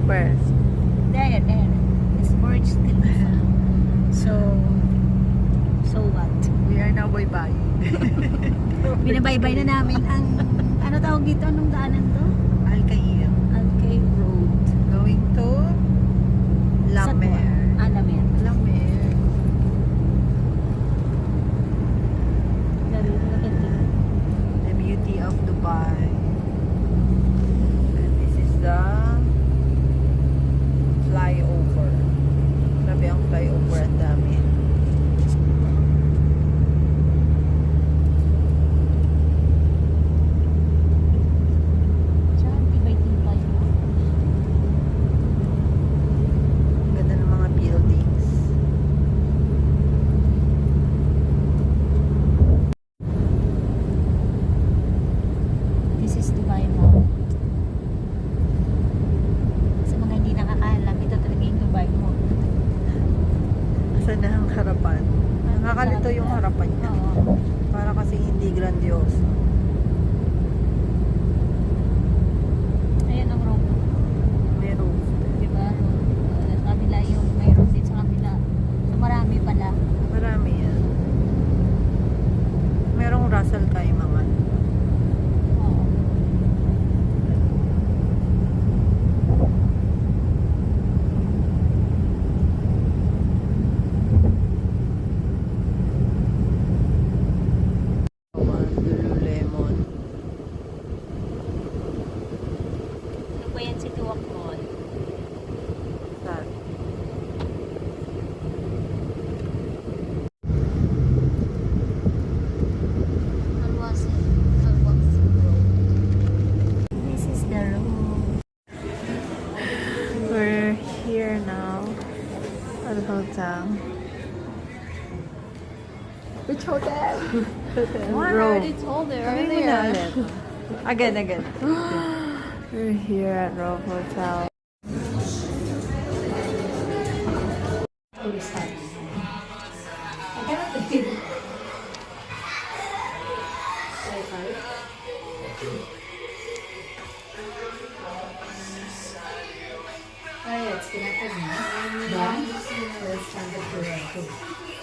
First. There. It's Burj Khalifa. So what? We are now bye-bye. Binabaybay na namin ang, ano tawag dito? Anong daanan to? Al-Khair. Al-Khair Road. Going to La Sa- Mer. La Mer. La Mer. The beauty of Dubai. And this is the flyover. Grabe ang flyover, ang dami. Tsaka tibay-tibay. Ang ganda ng mga buildings. This is Dubai Mall. Sa mga hindi nakakaalam, ito talaga yung Dubai Mall. Asan na ang harapan? Nakakalito yung harapan niya. Oo. Para kasi hindi grandioso. Ayan ang road. May roof. Diba? Sa kabila yung mayroon din sa kabila. So marami pala. Marami yan. Merong Russell Kaimangan. Oo. Lululemon. Ano ba yan si Tuwak Mall? Saan? Alwas Road. This is the road. We're here now at the hotel. Which hotel? Rome. told her Sabihin mo na ulit. Again. We're here at Rome Hotel. Ay, it's connected now. Yeah. It's connected to